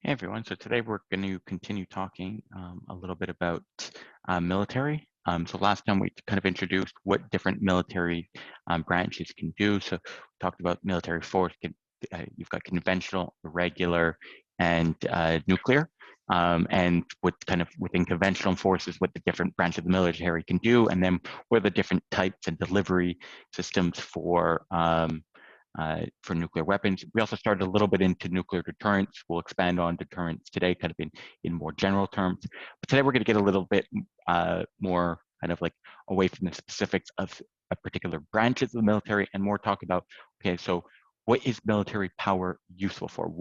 Hey everyone, so today we're going to continue talking a little bit about military. So last time we kind of introduced what different military branches can do. So we talked about military force, you've got conventional, irregular, and nuclear. And what kind of within conventional forces, what the different branches of the military can do, and then what are the different types and delivery systems for nuclear weapons. We also started a little bit into nuclear deterrence. We'll expand on deterrence today, kind of in more general terms. But today we're going to get a little bit more kind of like away from the specifics of a particular branches of the military and more talk about, okay, so what is military power useful for?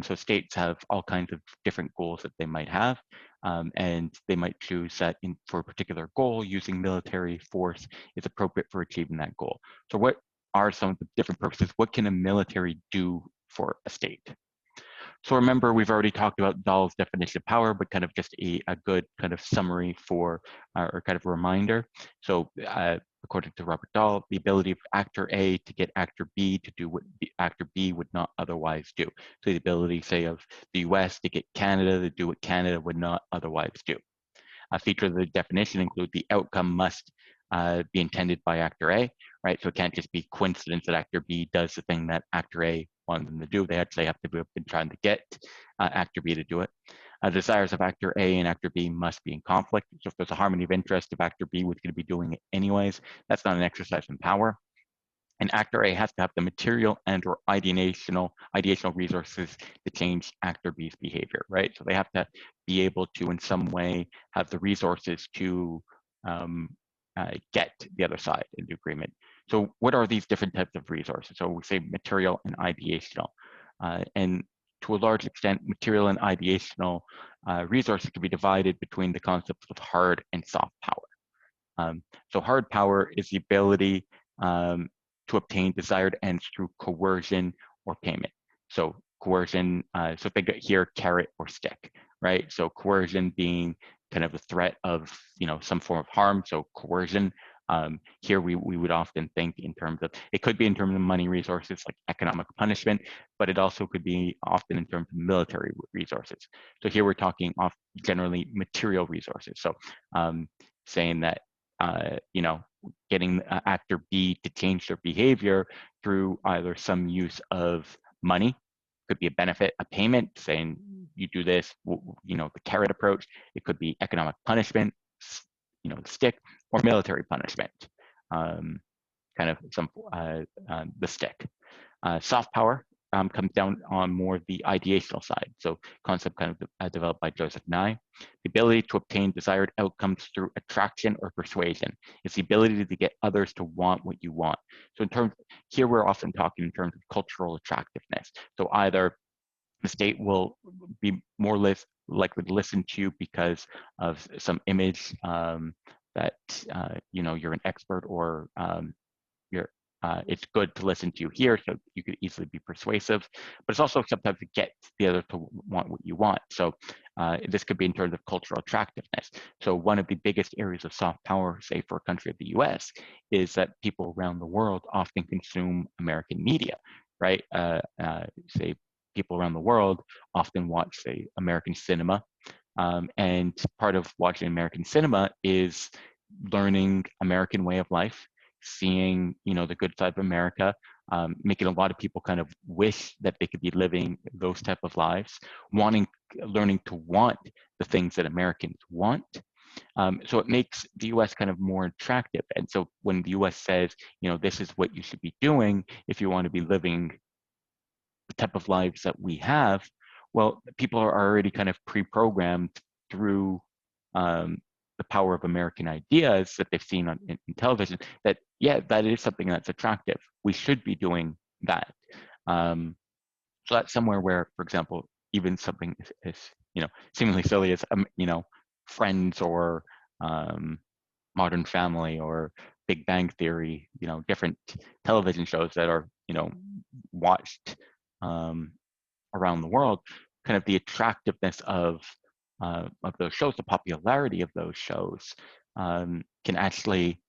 So states have all kinds of different goals that they might have, and they might choose that for a particular goal, using military force is appropriate for achieving that goal. So what are some of the different purposes? What can a military do for a state? So remember, we've already talked about Dahl's definition of power, but kind of just a good kind of summary for, or kind of a reminder. So according to Robert Dahl, the ability of actor A to get actor B to do what actor B would not otherwise do. So the ability, say, of the US to get Canada to do what Canada would not otherwise do. A feature of the definition include the outcome must be intended by actor A, right? So it can't just be coincidence that actor B does the thing that actor A wanted them to do. They actually have to be trying to get actor B to do it. Desires of actor A and actor B must be in conflict. So if there's a harmony of interest, if actor B was going to be doing it anyways, that's not an exercise in power. And actor A has to have the material and or ideational resources to change actor B's behavior, right? So they have to be able to, in some way, have the resources to get the other side into agreement. So what are these different types of resources? So we say material and ideational. And to a large extent, material and ideational resources can be divided between the concepts of hard and soft power. So hard power is the ability to obtain desired ends through coercion or payment. So coercion, so think here, carrot or stick, right? So coercion being kind of a threat of, some form of harm. So coercion, here we would often think in terms of, it could be in terms of money resources like economic punishment, but it also could be often in terms of military resources. So here we're talking generally material resources. So saying that, getting actor B to change their behavior through either some use of money, could be a benefit, a payment, saying you do this, the carrot approach. It could be economic punishment, the stick, or military punishment, kind of the stick. Soft power comes down on more the ideational side. So concept kind of developed by Joseph Nye. The ability to obtain desired outcomes through attraction or persuasion. It's the ability to get others to want what you want. So here we're often talking in terms of cultural attractiveness. So either the state will be more likely to listen to you because of some image that you're an expert, or it's good to listen to you here, so you could easily be persuasive, but it's also sometimes to get the other to want what you want. So this could be in terms of cultural attractiveness. So one of the biggest areas of soft power, say for a country of the US, is that people around the world often consume American media, right? Say people around the world often watch, say, American cinema. And part of watching American cinema is learning American way of life, seeing, the good side of America, making a lot of people kind of wish that they could be living those type of lives, learning to want the things that Americans want. So it makes the US kind of more attractive. And so when the US says, this is what you should be doing if you want to be living the type of lives that we have, well, people are already kind of pre-programmed through the power of American ideas that they've seen in television, that, yeah, that is something that's attractive. We should be doing that. So that's somewhere where, for example, even something is seemingly silly as, Friends, or Modern Family, or Big Bang Theory, different television shows that are, watched around the world, kind of the attractiveness of those shows, the popularity of those shows, can actually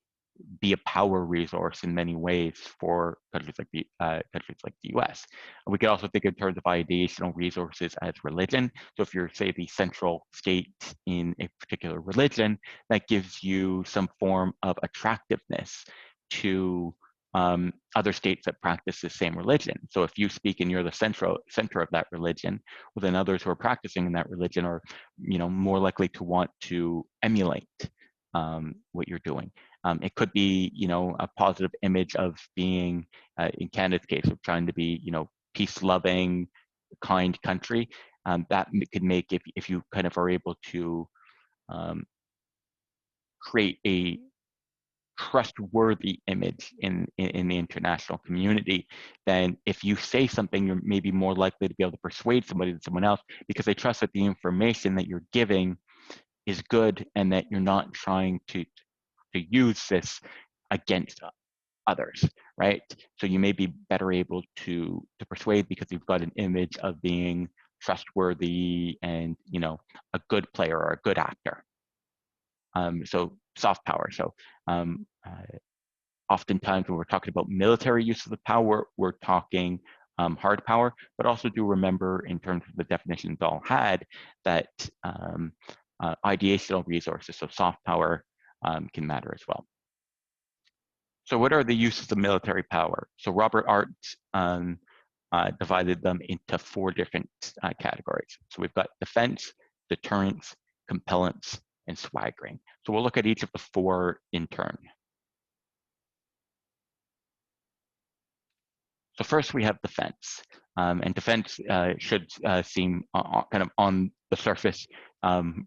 be a power resource in many ways for countries like the U.S. We could also think in terms of ideational resources as religion. So if you're, say, the central state in a particular religion, that gives you some form of attractiveness to other states that practice the same religion. So if you speak and you're the center of that religion, well, then others who are practicing in that religion are, more likely to want to emulate what you're doing. It could be, a positive image of being, in Canada's case, of trying to be, peace-loving, kind country. That could make, if you kind of are able to create a trustworthy image in the international community, then if you say something, you're maybe more likely to be able to persuade somebody than someone else, because they trust that the information that you're giving is good and that you're not trying to use this against others, right? So you may be better able to persuade because you've got an image of being trustworthy and, a good player or a good actor. So soft power. So oftentimes when we're talking about military use of the power, we're talking hard power, but also do remember, in terms of the definitions all had, that ideational resources, so soft power, can matter as well. So what are the uses of military power? So Robert Art divided them into 4 different categories. So we've got defense, deterrence, compellence, and swaggering. So we'll look at each of the 4 in turn. So first we have defense. And defense should seem kind of on the surface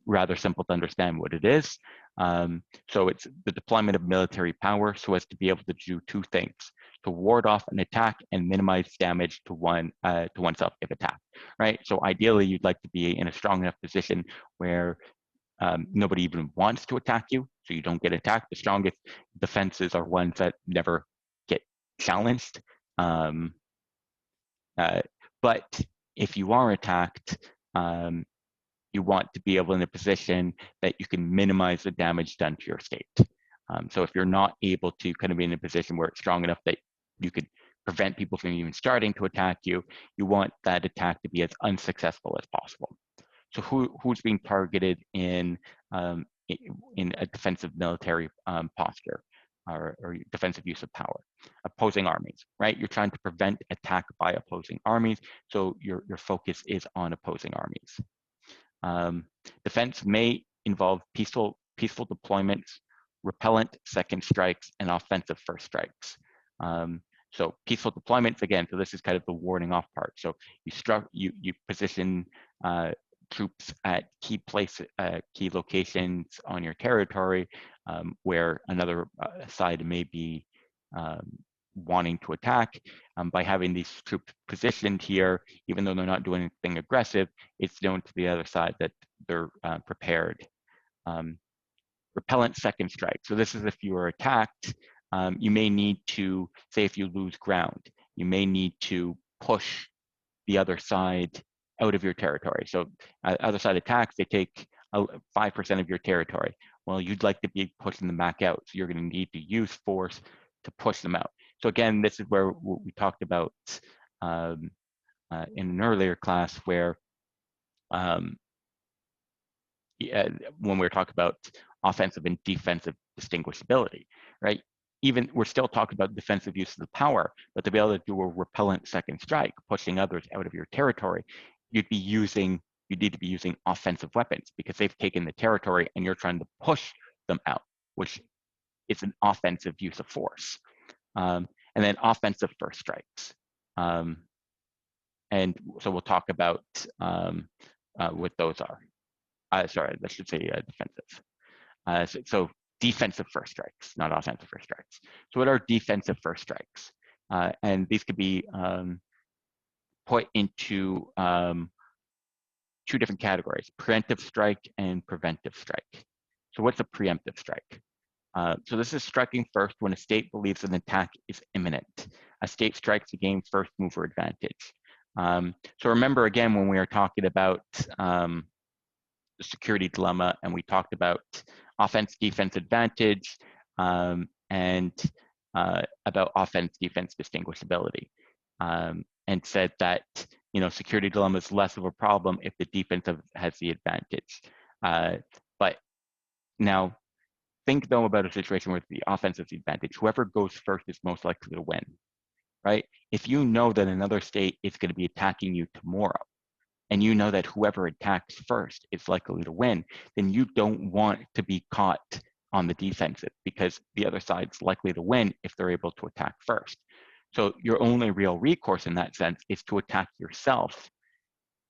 rather simple to understand what it is. So it's the deployment of military power so as to be able to do 2 things: to ward off an attack and minimize damage to oneself if attacked, right? So ideally, you'd like to be in a strong enough position where nobody even wants to attack you, so you don't get attacked. The strongest defenses are ones that never get challenged. But if you are attacked, you want to be able in a position that you can minimize the damage done to your state. So if you're not able to kind of be in a position where it's strong enough that you could prevent people from even starting to attack you, you want that attack to be as unsuccessful as possible. So who's being targeted in a defensive military posture or defensive use of power? Opposing armies, right? You're trying to prevent attack by opposing armies, so your focus is on opposing armies. Defense may involve peaceful deployments, repellent second strikes, and offensive first strikes. So peaceful deployments, again, so this is kind of the warding off part. So you position troops at key locations on your territory where another side may be wanting to attack. By having these troops positioned here, even though they're not doing anything aggressive, it's known to the other side that they're prepared. Repellent second strike. So this is if you are attacked, you may need to, say if you lose ground, you may need to push the other side out of your territory. So other side attacks, they take 5% of your territory. Well, you'd like to be pushing them back out. So you're going to need to use force to push them out. So again, this is where we talked about in an earlier class where when we were talking about offensive and defensive distinguishability, right? Even we're still talking about defensive use of the power, but to be able to do a repellent second strike, pushing others out of your territory, you need to be using offensive weapons because they've taken the territory and you're trying to push them out, which is an offensive use of force. And then offensive first strikes. And so we'll talk about what those are. Sorry, I should say defensive. So defensive first strikes, not offensive first strikes. So what are defensive first strikes? And these could be put into 2 different categories: preemptive strike and preventive strike. So what's a preemptive strike? So this is striking first when a state believes an attack is imminent. A state strikes to gain first mover advantage. So remember again, when we were talking about the security dilemma and we talked about offense, defense advantage, and about offense defense distinguishability, and said that security dilemma is less of a problem if the defense has the advantage. But now think though about a situation where the offense has the advantage. Whoever goes first is most likely to win, right? If you know that another state is going to be attacking you tomorrow, and you know that whoever attacks first is likely to win, then you don't want to be caught on the defensive because the other side's likely to win if they're able to attack first. So your only real recourse in that sense is to attack yourself.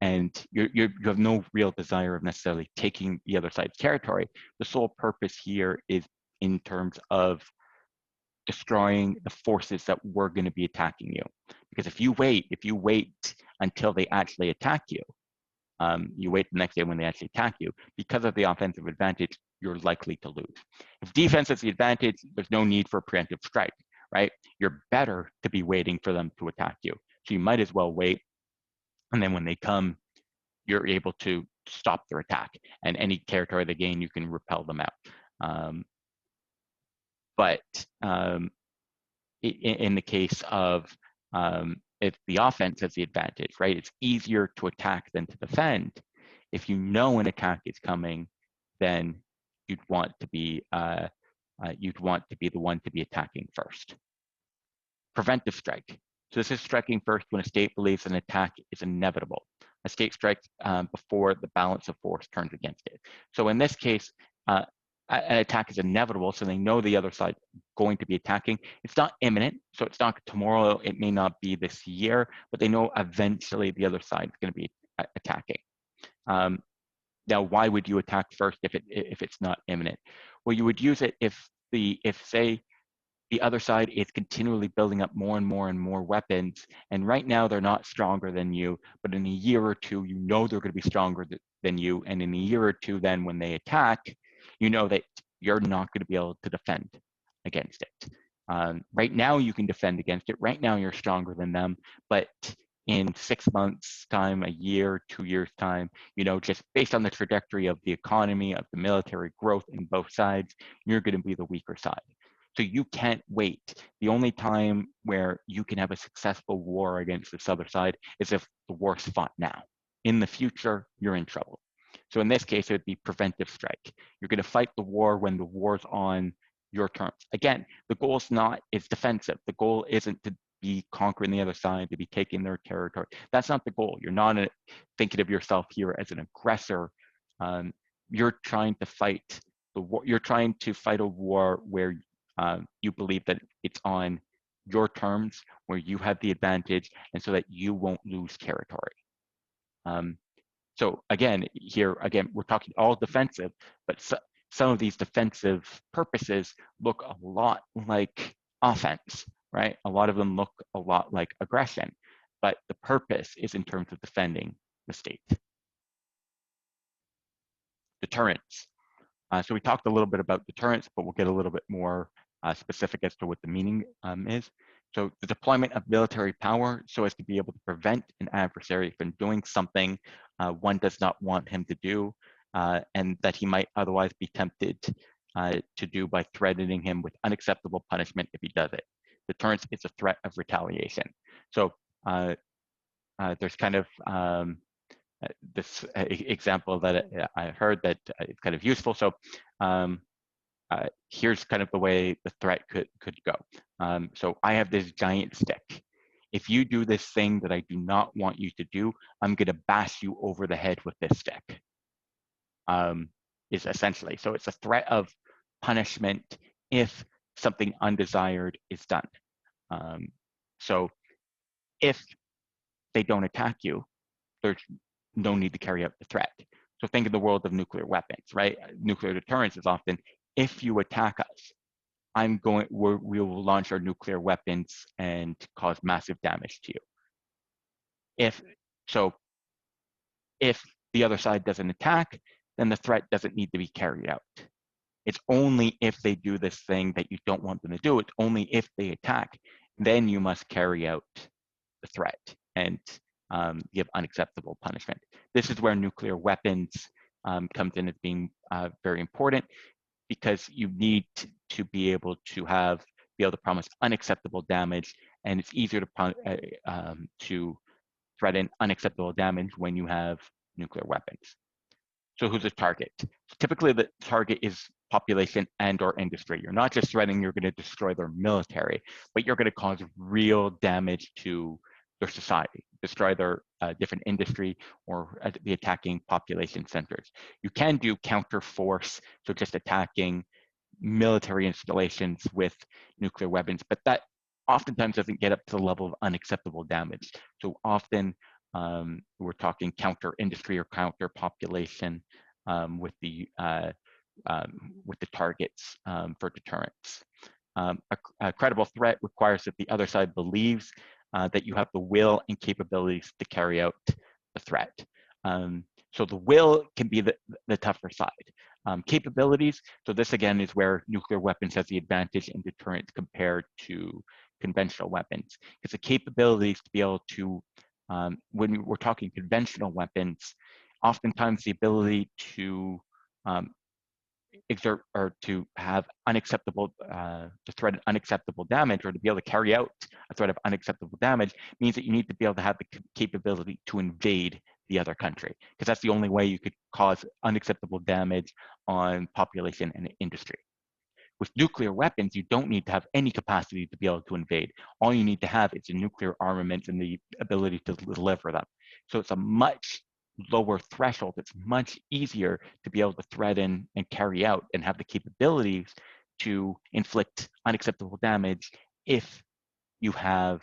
And you have no real desire of necessarily taking the other side's territory. The sole purpose here is in terms of destroying the forces that were going to be attacking you. Because if you wait until they actually attack you, you wait the next day when they actually attack you, because of the offensive advantage, you're likely to lose. If defense has the advantage, there's no need for a preemptive strike, right? You're better to be waiting for them to attack you. So you might as well wait. And then when they come, you're able to stop their attack. And any territory they gain, you can repel them out. But in the case of if the offense has the advantage, right? It's easier to attack than to defend. If you know an attack is coming, then you'd want to be the one to be attacking first. Preventive strike. So this is striking first when a state believes an attack is inevitable. A state strikes before the balance of force turns against it. So in this case, an attack is inevitable, so they know the other side going to be attacking. It's not imminent, so it's not tomorrow, it may not be this year, but they know eventually the other side is going to be attacking. Now, why would you attack first if it's not imminent? Well, you would use it if say the other side is continually building up more and more and more weapons, and right now they're not stronger than you, but in a year or two, you know they're going to be stronger than you, and in a year or two, then when they attack, you know that you're not going to be able to defend against it. Right now, you can defend against it. Right now, you're stronger than them, but in 6 months' time, a year, 2 years' time, just based on the trajectory of the economy, of the military growth in both sides, you're going to be the weaker side. So you can't wait. The only time where you can have a successful war against this other side is if the war's fought now. In the future, you're in trouble. So in this case, it would be preventive strike. You're going to fight the war when the war's on your terms. Again, the goal is defensive. The goal isn't to be conquering the other side, to be taking their territory. That's not the goal. You're not thinking of yourself here as an aggressor. You're trying to fight the war. You're trying to fight a war where you believe that it's on your terms, where you have the advantage, and so that you won't lose territory. So again, we're talking all defensive, but some of these defensive purposes look a lot like offense, right? A lot of them look a lot like aggression, but the purpose is in terms of defending the state. Deterrence. So we talked a little bit about deterrence, but we'll get a little bit more specific as to what the meaning is. So the deployment of military power so as to be able to prevent an adversary from doing something one does not want him to do, and that he might otherwise be tempted to do by threatening him with unacceptable punishment if he does it. Deterrence is a threat of retaliation. So there's kind of this example that I heard that is kind of useful. So here's kind of the way the threat could go. So I have this giant stick. If you do this thing that I do not want you to do, I'm going to bash you over the head with this stick. Is essentially, so it's a threat of punishment if something undesired is done. So if they don't attack you, there's no need to carry out the threat. So think of the world of nuclear weapons, right? Nuclear deterrence is often, if you attack us, we will launch our nuclear weapons and cause massive damage to you. If the other side doesn't attack, then the threat doesn't need to be carried out. It's only if they do this thing that you don't want them to do, it's only if they attack, then you must carry out the threat and give unacceptable punishment. This is where nuclear weapons comes in as being very important, because you need to be able to promise unacceptable damage, and it's easier to threaten unacceptable damage when you have nuclear weapons. So who's the target? Typically, the target is population and or industry. You're not just threatening you're going to destroy their military, but you're going to cause real damage to their society, destroy their different industry, or the attacking population centers. You can do counter force, so just attacking military installations with nuclear weapons, but that oftentimes doesn't get up to the level of unacceptable damage. So often we're talking counter industry or counter population with the targets for deterrence. A credible threat requires that the other side believes that you have the will and capabilities to carry out the threat. So the will can be the tougher side. Capabilities, so this again is where nuclear weapons has the advantage in deterrence compared to conventional weapons, because the capabilities to be able to, when we're talking conventional weapons, oftentimes the ability to exert or to have unacceptable, to threat unacceptable damage, or to be able to carry out a threat of unacceptable damage, means that you need to be able to have the capability to invade the other country, because that's the only way you could cause unacceptable damage on population and industry. With nuclear weapons, you don't need to have any capacity to be able to invade. All you need to have is a nuclear armament and the ability to deliver them. So it's a much lower threshold. It's much easier to be able to threaten and carry out and have the capabilities to inflict unacceptable damage if you have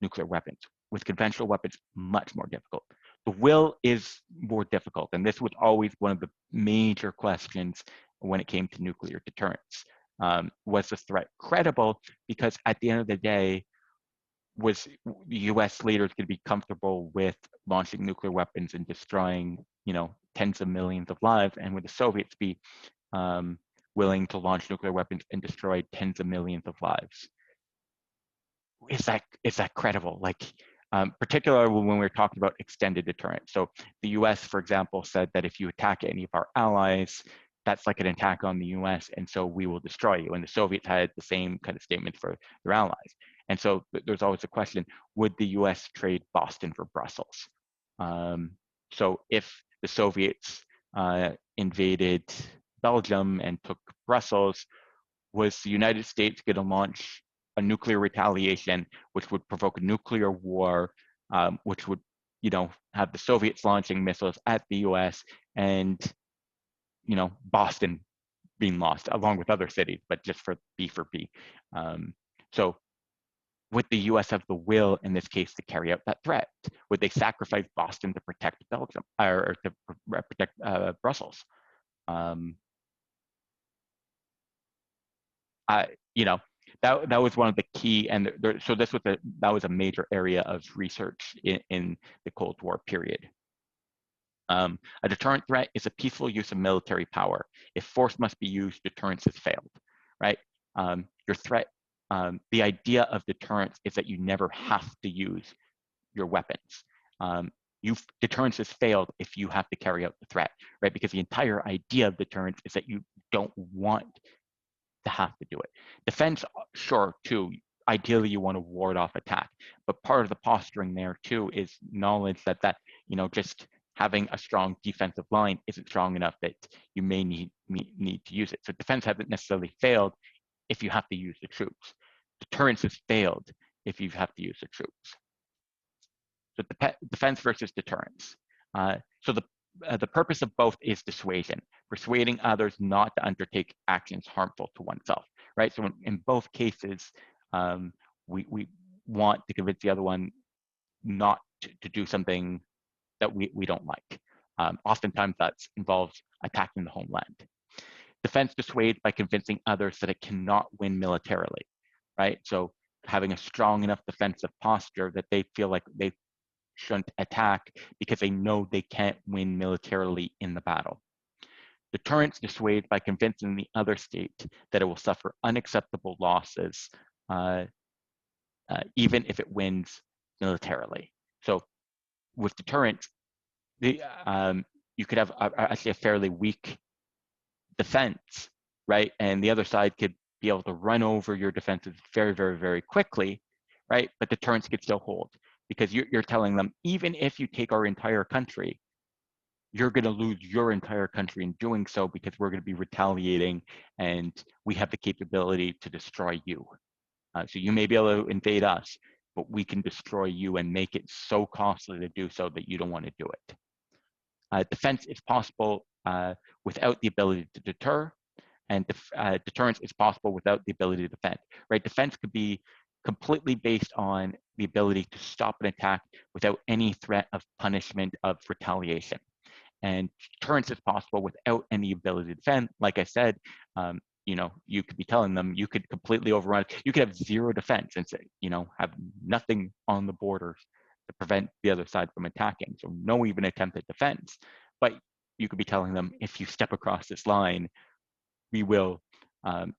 nuclear weapons. With conventional weapons, much more difficult. The will is more difficult, and this was always one of the major questions when it came to nuclear deterrence. Was the threat credible? Because at the end of the day, was the U.S. leaders going to be comfortable with launching nuclear weapons and destroying, tens of millions of lives, and would the Soviets be willing to launch nuclear weapons and destroy tens of millions of lives? Is that credible? Particularly when we're talking about extended deterrence. So the U.S., for example, said that if you attack any of our allies, that's like an attack on the U.S., and so we will destroy you. And the Soviets had the same kind of statement for their allies. And so there's always a question: would the U.S. trade Boston for Brussels? So if the Soviets invaded Belgium and took Brussels, was the United States going to launch a nuclear retaliation, which would provoke a nuclear war, which would, have the Soviets launching missiles at the U.S. and, Boston being lost along with other cities, but just for B for B. So would the U.S. have the will in this case to carry out that threat? Would they sacrifice Boston to protect Belgium or to protect Brussels? That was one of the key, and so that was a major area of research in the Cold War period. A deterrent threat is a peaceful use of military power. If force must be used, deterrence has failed, right? Your threat, the idea of deterrence is that you never have to use your weapons. Deterrence has failed if you have to carry out the threat, right? Because the entire idea of deterrence is that you don't want to have to do it. Defense, sure, too. Ideally, you want to ward off attack, but part of the posturing there too is knowledge that just having a strong defensive line isn't strong enough that you may need to use it. So defense hasn't necessarily failed if you have to use the troops. Deterrence has failed if you have to use the troops. So defense versus deterrence. So the purpose of both is dissuasion, persuading others not to undertake actions harmful to oneself, right? So in both cases, we want to convince the other one not to do something that we don't like. Oftentimes that involves attacking the homeland. Defense dissuades by convincing others that it cannot win militarily, right? So having a strong enough defensive posture that they feel like they shouldn't attack because they know they can't win militarily in the battle. Deterrence dissuades by convincing the other state that it will suffer unacceptable losses, even if it wins militarily. So with deterrence, you could have actually a fairly weak defense, right? And the other side could be able to run over your defenses very, very, very quickly, right? But deterrence could still hold because you're telling them, even if you take our entire country, you're going to lose your entire country in doing so because we're going to be retaliating and we have the capability to destroy you. So you may be able to invade us, but we can destroy you and make it so costly to do so that you don't want to do it. Defense is possible without the ability to deter, and deterrence is possible without the ability to defend, right? Defense could be completely based on the ability to stop an attack without any threat of punishment of retaliation. And deterrence is possible without any ability to defend. Like I said, you know, you could be telling them you could completely overrun. You could have zero defense and say, you know, have nothing on the borders to prevent the other side from attacking. So no even attempted defense. But you could be telling them, if you step across this line, we will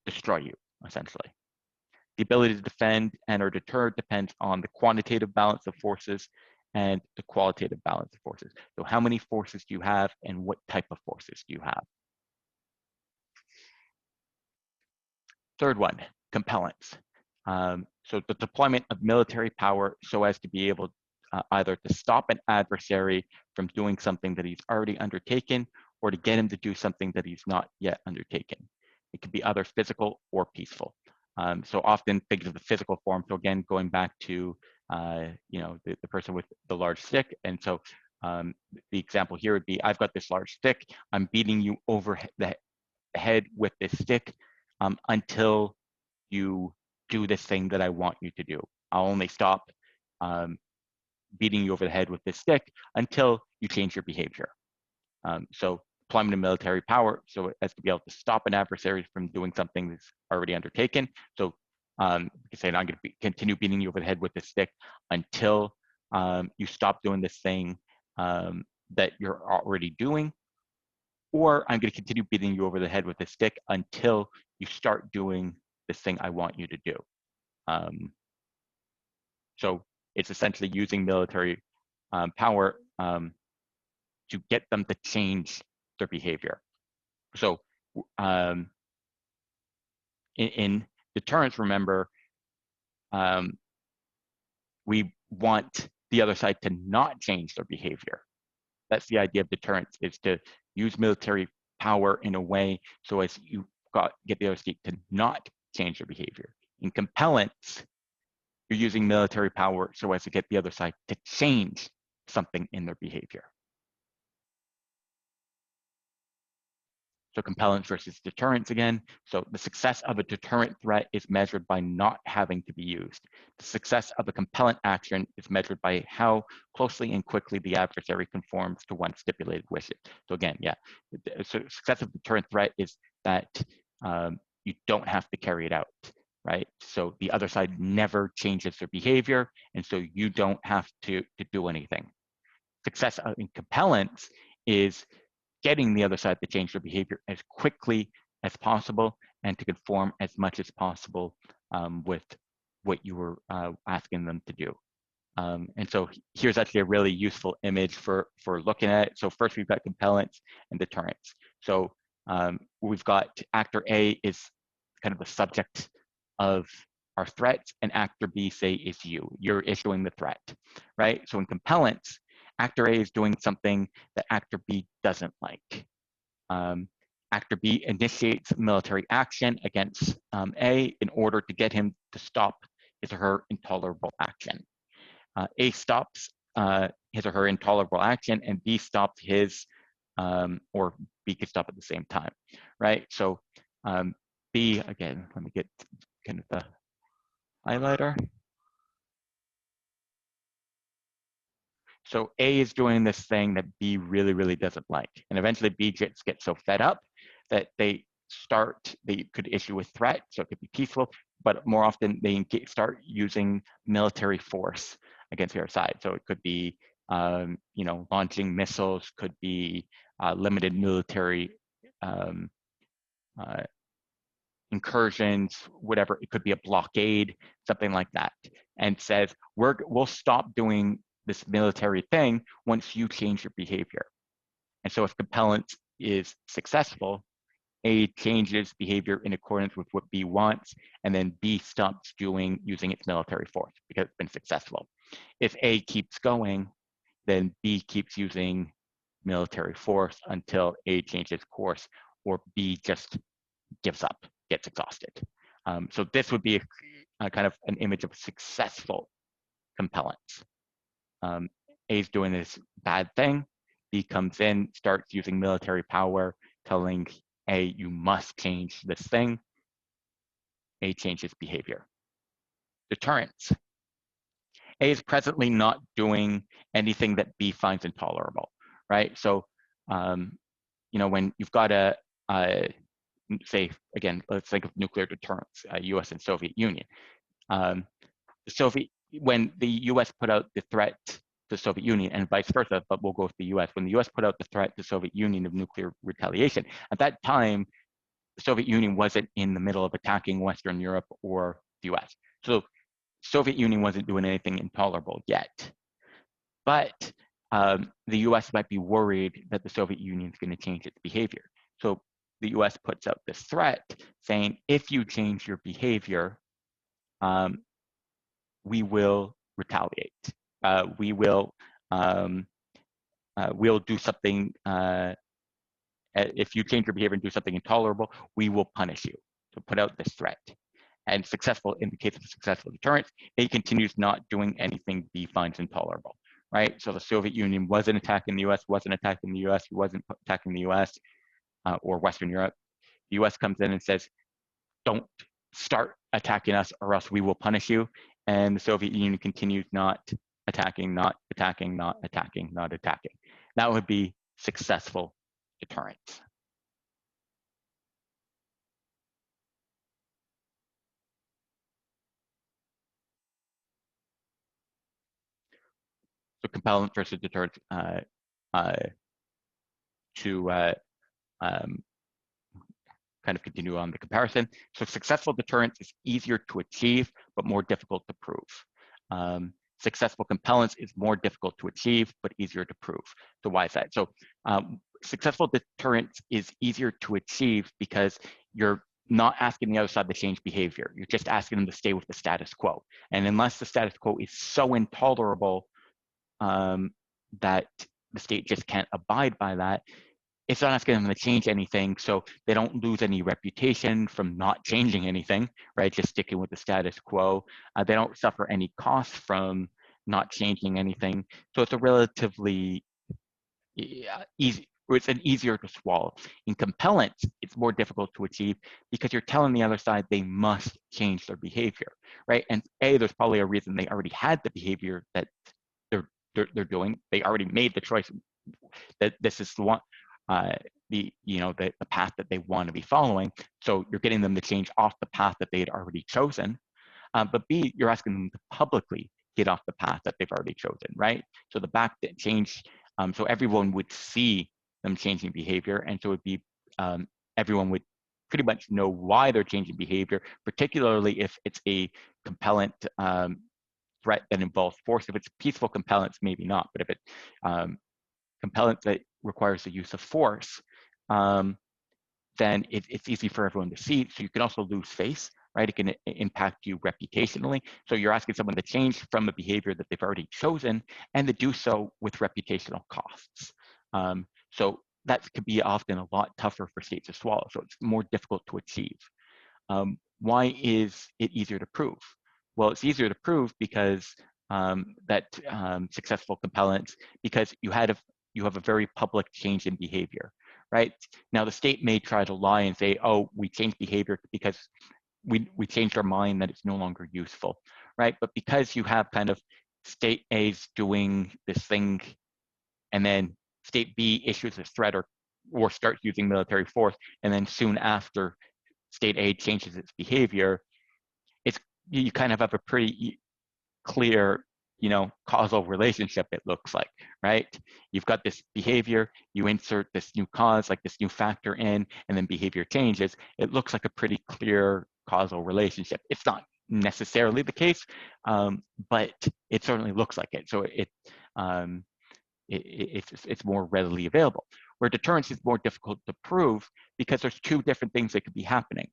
destroy you, essentially. The ability to defend and or deter depends on the quantitative balance of forces and the qualitative balance of forces. So how many forces do you have and what type of forces do you have? Third one, compellence. So the deployment of military power so as to be able either to stop an adversary from doing something that he's already undertaken or to get him to do something that he's not yet undertaken. It could be either physical or peaceful. So often think of the physical form. So again, going back to you know, the person with the large stick. And so the example here would be, I've got this large stick. I'm beating you over the head with this stick until you do this thing that I want you to do. I'll only stop beating you over the head with this stick until you change your behavior. So deployment of military power, so as to be able to stop an adversary from doing something that's already undertaken. So you can say, I'm going to continue beating you over the head with this stick until you stop doing this thing that you're already doing, or I'm going to continue beating you over the head with this stick until you start doing this thing I want you to do. So it's essentially using military power to get them to change their behavior. So in deterrence, remember, we want the other side to not change their behavior. That's the idea of deterrence, is to use military power in a way so as you get the other state to not change their behavior. In compellence, you're using military power so as to get the other side to change something in their behavior. So compellence versus deterrence again. So the success of a deterrent threat is measured by not having to be used. The success of a compellent action is measured by how closely and quickly the adversary conforms to one's stipulated wishes. So again, yeah, so success of deterrent threat is that you don't have to carry it out, right? So the other side never changes their behavior, and so you don't have to do anything. Success in compellence is getting the other side to change their behavior as quickly as possible and to conform as much as possible with what you were asking them to do. And so here's actually a really useful image for looking at it. So first we've got compellence and deterrence. So we've got actor A is kind of the subject of our threat, and actor B, say, is you. You're issuing the threat, right? So in compellence, actor A is doing something that actor B doesn't like. Actor B initiates military action against A in order to get him to stop his or her intolerable action. A stops his or her intolerable action, and B stops his, or B could stop at the same time, right? So B, again, let me get kind of the highlighter. So A is doing this thing that B really, really doesn't like. And eventually B gets so fed up that they could issue a threat, so it could be peaceful, but more often they start using military force against the other side. So it could be, you know, launching missiles, could be limited military incursions, whatever. It could be a blockade, something like that, and says, we'll stop doing this military thing once you change your behavior. And so if compellence is successful, A changes behavior in accordance with what B wants, and then B stops using its military force because it's been successful. If A keeps going, then B keeps using military force until A changes course or B just gives up, gets exhausted. So this would be a kind of an image of successful compellence. A is doing this bad thing. B comes in, starts using military power, telling A, you must change this thing. A changes behavior. Deterrence. A is presently not doing anything that B finds intolerable, right? So, when you've got say, again, let's think of nuclear deterrence, US and Soviet Union. Um, when the US put out the threat to the Soviet Union and vice versa, but we'll go with the US, when the US put out the threat to the Soviet Union of nuclear retaliation, at that time, the Soviet Union wasn't in the middle of attacking Western Europe or the US. So Soviet Union wasn't doing anything intolerable yet. But the US might be worried that the Soviet Union is going to change its behavior. So the US puts out this threat saying, if you change your behavior, we will retaliate. We'll do something. If you change your behavior and do something intolerable, we will punish you. So put out this threat. And successful, in the case of successful deterrence, A continues not doing anything B finds intolerable, right? So the Soviet Union wasn't attacking the US, wasn't attacking the US, wasn't attacking the US or Western Europe. The US comes in and says, don't start attacking us or else we will punish you. And the Soviet Union continues not attacking, not attacking, not attacking, not attacking. That would be successful deterrence. So compellence versus deterrence to kind of continue on the comparison. So successful deterrence is easier to achieve, but more difficult to prove. Successful compellence is more difficult to achieve, but easier to prove. So why is that? So successful deterrence is easier to achieve because you're not asking the other side to change behavior. You're just asking them to stay with the status quo. And unless the status quo is so intolerable that the state just can't abide by that, it's not asking them to change anything, so they don't lose any reputation from not changing anything, right? Just sticking with the status quo. They don't suffer any cost from not changing anything. So it's a relatively easy, it's an easier to swallow. In compellence, it's more difficult to achieve because you're telling the other side they must change their behavior, right? And there's probably a reason they already had the behavior that they're doing. They already made the choice that this is the one. The path that they want to be following. So you're getting them to change off the path that they had already chosen. But B, you're asking them to publicly get off the path that they've already chosen, right? So the back change, so everyone would see them changing behavior, and so it would be everyone would pretty much know why they're changing behavior, particularly if it's a compellent threat that involves force. If it's peaceful compellence, maybe not, but if it's compellence that requires the use of force, then it's easy for everyone to see. So you can also lose face, right? It can impact you reputationally. So you're asking someone to change from a behavior that they've already chosen and to do so with reputational costs. So that could be often a lot tougher for states to swallow. So it's more difficult to achieve. Why is it easier to prove? Well, it's easier to prove because successful compellence, because you have a very public change in behavior, right? Now, the state may try to lie and say, oh, we changed behavior because we changed our mind that it's no longer useful, right? But because you have kind of state A's doing this thing and then state B issues a threat or starts using military force, and then soon after state A changes its behavior, you kind of have a pretty clear causal relationship, it looks like, right? You've got this behavior, you insert this new cause, like this new factor in, and then behavior changes. It looks like a pretty clear causal relationship. It's not necessarily the case, but it certainly looks like it. So it's more readily available. Where deterrence is more difficult to prove because there's two different things that could be happening.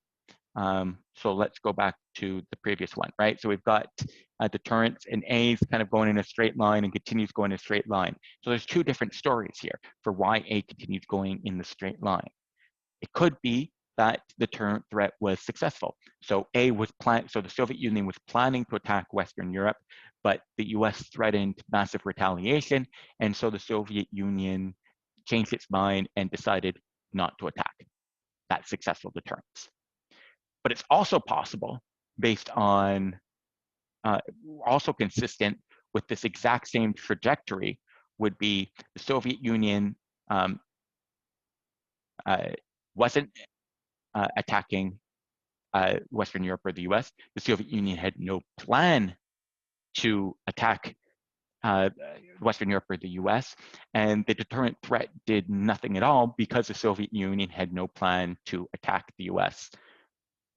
So let's go back to the previous one, right? So we've got deterrence, and A is kind of going in a straight line and continues going in a straight line. So there's two different stories here for why A continues going in the straight line. It could be that the deterrent threat was successful. So so the Soviet Union was planning to attack Western Europe, but the US threatened massive retaliation, and so the Soviet Union changed its mind and decided not to attack. That's successful deterrence. But it's also possible, based on, also consistent with this exact same trajectory, would be the Soviet Union wasn't attacking Western Europe or the US. The Soviet Union had no plan to attack Western Europe or the US, and the deterrent threat did nothing at all because the Soviet Union had no plan to attack the US.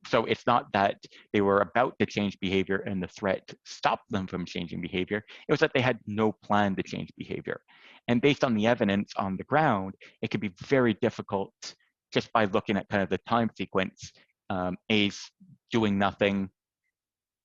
So it's not that they were about to change behavior and the threat stopped them from changing behavior. It was that they had no plan to change behavior. And based on the evidence on the ground, it can be very difficult just by looking at kind of the time sequence. A's doing nothing,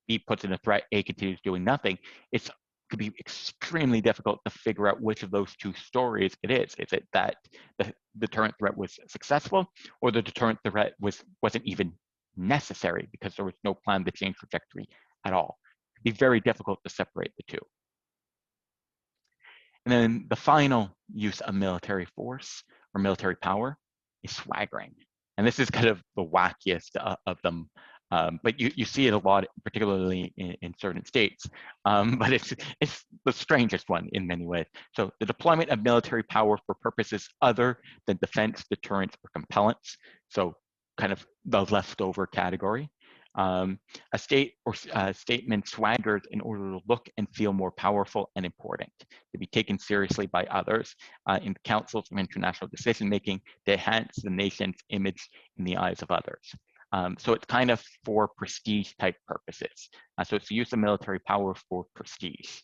B puts in a threat, A continues doing nothing. It could be extremely difficult to figure out which of those two stories it is. Is it that the deterrent threat was successful, or the deterrent threat wasn't even necessary because there was no plan to change trajectory at all? It'd be very difficult to separate the two. And then the final use of military force or military power is swaggering. And this is kind of the wackiest of them. But you see it a lot, particularly in certain states. But it's the strangest one in many ways. So the deployment of military power for purposes other than defense, deterrence, or compellence. So kind of the leftover category. A state or statement swaggers in order to look and feel more powerful and important, to be taken seriously by others in the councils of international decision making, to enhance the nation's image in the eyes of others. So it's kind of for prestige type purposes. So it's the use of military power for prestige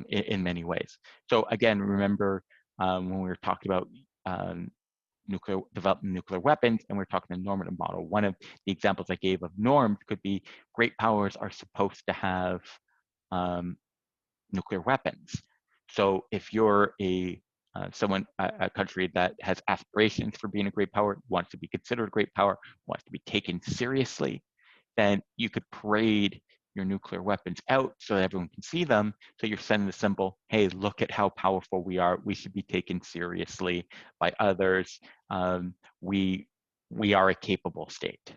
in many ways. So again, remember when we were talking about developing nuclear weapons, and we're talking the normative model. One of the examples I gave of norms could be great powers are supposed to have nuclear weapons. So if you're a country that has aspirations for being a great power, wants to be considered a great power, wants to be taken seriously, then you could parade your nuclear weapons out so that everyone can see them. So you're sending the symbol, hey, look at how powerful we are. We should be taken seriously by others. We are a capable state.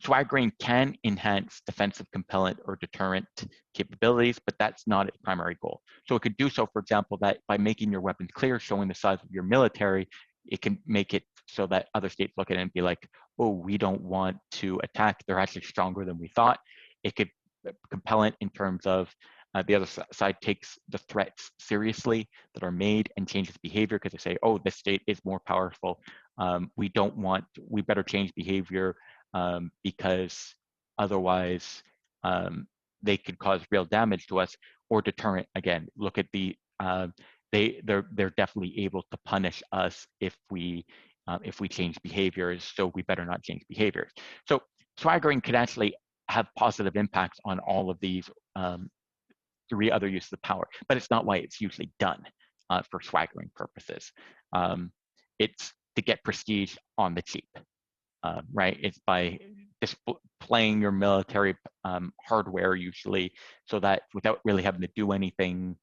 Swaggering can enhance defensive, compellent, or deterrent capabilities, but that's not its primary goal. So it could do so, for example, that by making your weapons clear, showing the size of your military, it can make it so that other states look at it and be like, oh, we don't want to attack. They're actually stronger than we thought. It could compellent in terms of the other side takes the threats seriously that are made and changes behavior because they say, oh, this state is more powerful. We better change behavior because otherwise they could cause real damage to us. Or deterrent, again, look at the they're definitely able to punish us if we change behaviors, so we better not change behaviors. So swaggering could actually have positive impacts on all of these three other uses of power, but it's not why it's usually done for swaggering purposes. It's to get prestige on the cheap, right? It's by displaying your military hardware usually, so that without really having to do anything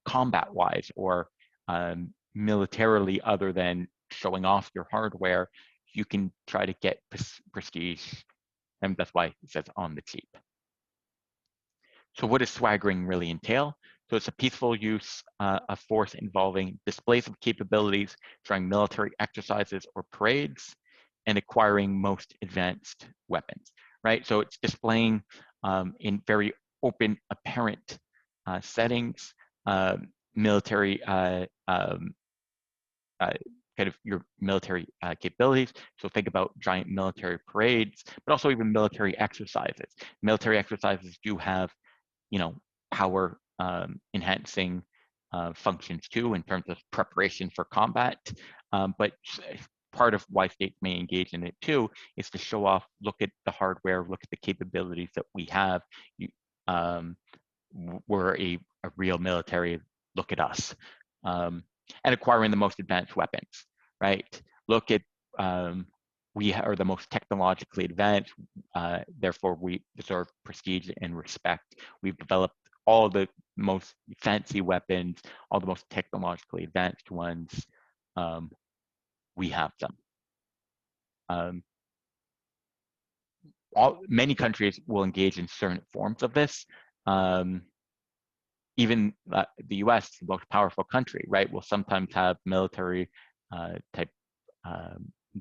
combat-wise or militarily other than showing off your hardware, you can try to get prestige, and that's why it says on the cheap. So what does swaggering really entail? So it's a peaceful use of force involving displays of capabilities during military exercises or parades and acquiring most advanced weapons, right? So it's displaying in very open, apparent settings, military kind of your military capabilities. So think about giant military parades, but also even military exercises. Military exercises do have, power enhancing functions too in terms of preparation for combat. But part of why states may engage in it too is to show off, look at the hardware, look at the capabilities that we have. Um, we're a real military, look at us. And acquiring the most advanced weapons, right? Look at, we are the most technologically advanced, therefore we deserve prestige and respect. We've developed all the most fancy weapons, all the most technologically advanced ones. We have them. Many countries will engage in certain forms of this. Even the US, the most powerful country, right, will sometimes have military type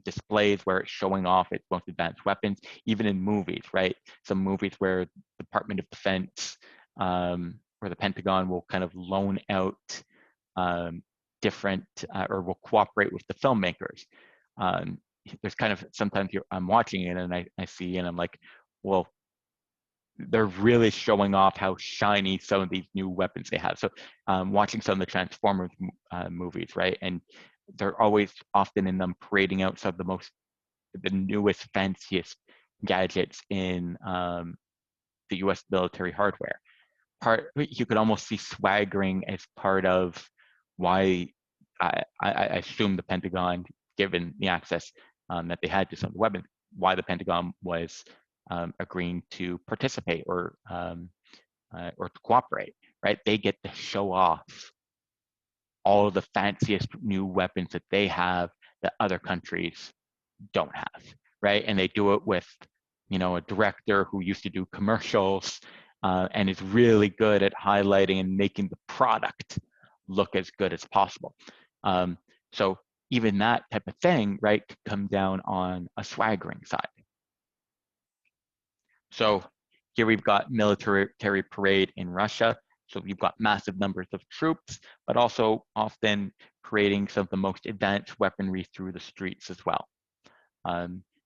displays where it's showing off its most advanced weapons, even in movies, right? Some movies where Department of Defense or the Pentagon will kind of loan out different or will cooperate with the filmmakers. There's kind of sometimes I'm watching it and I see and I'm like, well, they're really showing off how shiny some of these new weapons they have. So watching some of the Transformers movies, right? And they're always often in them parading out some of the newest, fanciest gadgets in the US military hardware. You could almost see swaggering as part of why I assume the Pentagon, given the access that they had to some of the weapons, why the Pentagon was agreeing to participate or to cooperate, right? They get to show off all of the fanciest new weapons that they have that other countries don't have, right? And they do it with, a director who used to do commercials and is really good at highlighting and making the product look as good as possible. So even that type of thing, right, could come down on a swaggering side. So here we've got military parade in Russia. So you've got massive numbers of troops, but also often parading some of the most advanced weaponry through the streets as well.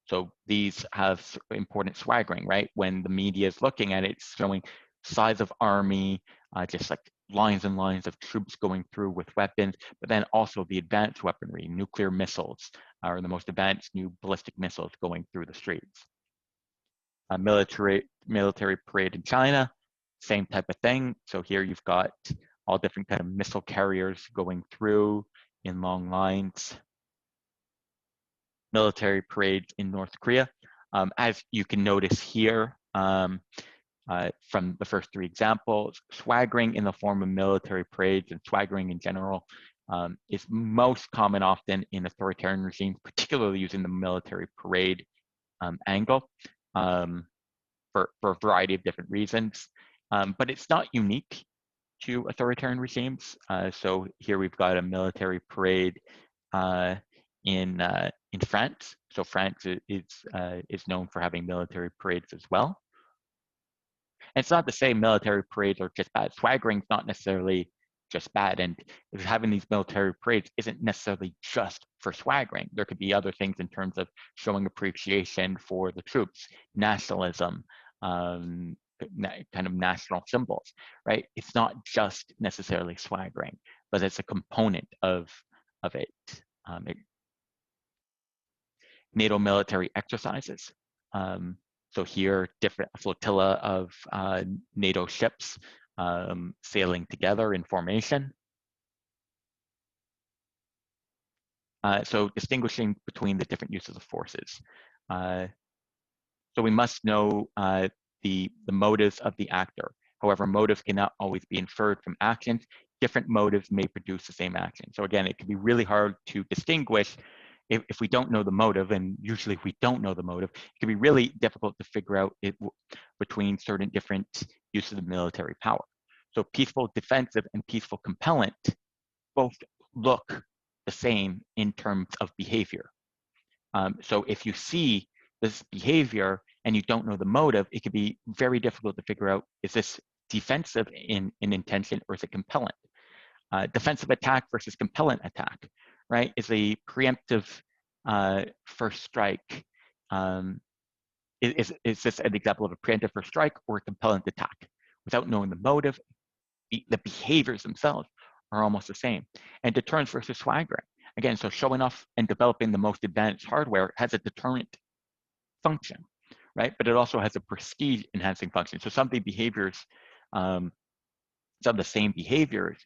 So these have important swaggering, right? When the media is looking at it, it's showing size of army, just like lines and lines of troops going through with weapons, but then also the advanced weaponry, nuclear missiles, or the most advanced new ballistic missiles going through the streets. Military parade in China, same type of thing. So here you've got all different kind of missile carriers going through in long lines. Military parades in North Korea. As you can notice here from the first three examples, swaggering in the form of military parades and swaggering in general is most common often in authoritarian regimes, particularly using the military parade angle for a variety of different reasons. But it's not unique to authoritarian regimes. So here we've got a military parade in France. So France is known for having military parades as well. And it's not to say military parades are just bad. Swaggering's not necessarily just bad. And having these military parades isn't necessarily just for swaggering. There could be other things in terms of showing appreciation for the troops, nationalism, kind of national symbols, right? It's not just necessarily swaggering, but it's a component of it. NATO military exercises. So here, different flotilla of NATO ships sailing together in formation. So distinguishing between the different uses of forces. So we must know the motives of the actor. However, motives cannot always be inferred from actions. Different motives may produce the same action. So again, it can be really hard to distinguish if we don't know the motive, and usually we don't know the motive, it can be really difficult to figure out between certain different uses of military power. So peaceful defensive and peaceful compellant both look the same in terms of behavior. So if you see this behavior and you don't know the motive, it can be very difficult to figure out, is this defensive in intention or is it compellant? Defensive attack versus compellant attack, right? Is a preemptive first strike, is this an example of a preemptive first strike or a compellant attack? Without knowing the motive, the behaviors themselves are almost the same. And deterrence versus swaggering. Again, so showing off and developing the most advanced hardware has a deterrent function, right? But it also has a prestige enhancing function. So some of the behaviors, some of the same behaviors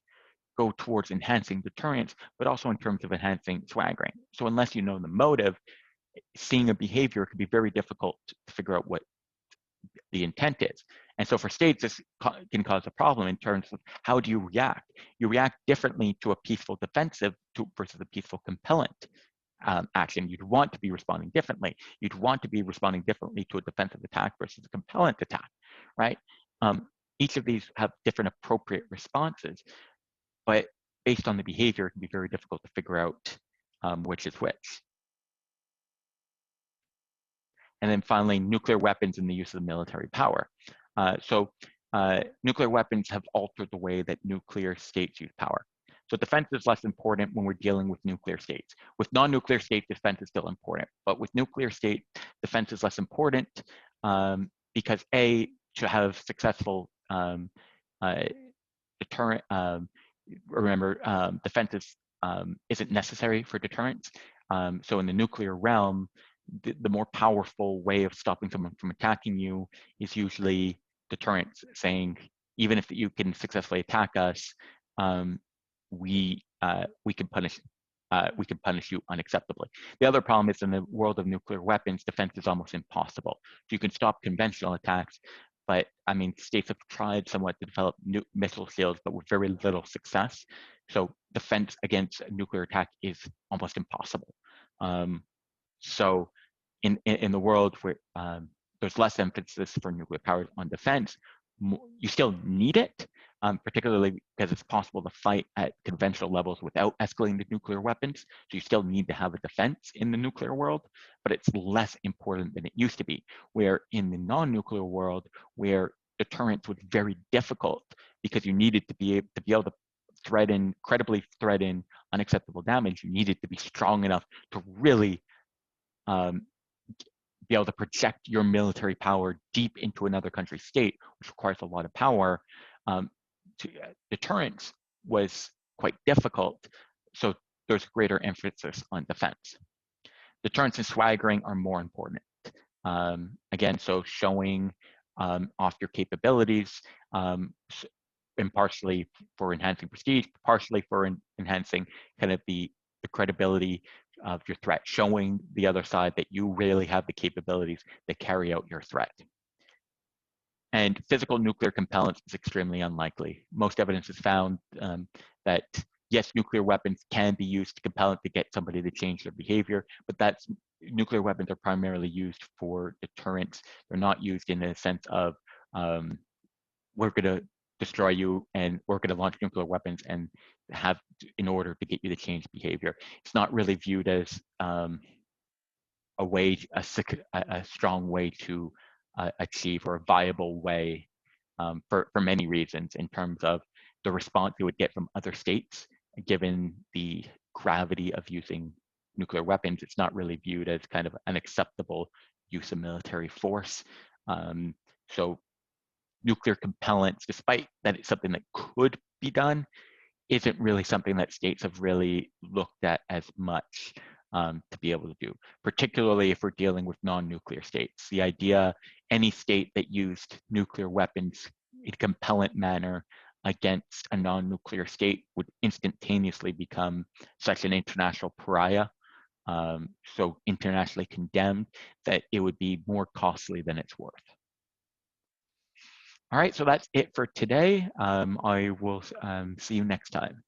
go towards enhancing deterrence, but also in terms of enhancing swaggering. So unless you know the motive, seeing a behavior can be very difficult to figure out what the intent is. And so for states, this can cause a problem in terms of how do you react? You react differently to a peaceful defensive versus a peaceful compellant action. You'd want to be responding differently. You'd want to be responding differently to a defensive attack versus a compellant attack, right? Each of these have different appropriate responses, but based on the behavior, it can be very difficult to figure out which is which. And then finally, nuclear weapons and the use of military power. Nuclear weapons have altered the way that nuclear states use power. So defense is less important when we're dealing with nuclear states. With non-nuclear states, defense is still important. But with nuclear state, defense is less important because A, to have successful deterrent, remember, defense isn't necessary for deterrence. So in the nuclear realm, the more powerful way of stopping someone from attacking you is usually deterrence, saying, even if you can successfully attack us, we can punish you unacceptably. The other problem is in the world of nuclear weapons, defense is almost impossible. So you can stop conventional attacks, but I mean, states have tried somewhat to develop new missile shields, but with very little success. So defense against a nuclear attack is almost impossible. So in the world where there's less emphasis for nuclear power on defense, you still need it, particularly because it's possible to fight at conventional levels without escalating to nuclear weapons. So you still need to have a defense in the nuclear world, but it's less important than it used to be. Where in the non-nuclear world, where deterrence was very difficult because you needed to be able to credibly threaten unacceptable damage, you needed to be strong enough to really be able to project your military power deep into another country's state, which requires a lot of power. Deterrence was quite difficult, so there's greater emphasis on defense. Deterrence and swaggering are more important. Again, so showing off your capabilities, and partially for enhancing prestige, partially for enhancing kind of the credibility of your threat, showing the other side that you really have the capabilities that carry out your threat. And physical nuclear compellence is extremely unlikely. Most evidence has found that yes, nuclear weapons can be used to compel it to get somebody to change their behavior, but nuclear weapons are primarily used for deterrence. They're not used in a sense of we're going to destroy you and we're going to launch nuclear weapons and have in order to get you to change behavior. It's not really viewed as a strong way to achieve, or a viable way for many reasons, in terms of the response you would get from other states. Given the gravity of using nuclear weapons, it's not really viewed as kind of an acceptable use of military force. So nuclear compellence, despite that it's something that could be done, isn't really something that states have really looked at as much to be able to do, particularly if we're dealing with non-nuclear states. The idea any state that used nuclear weapons in a compellant manner against a non-nuclear state would instantaneously become such an international pariah, so internationally condemned, that it would be more costly than it's worth. All right, so that's it for today. I will see you next time.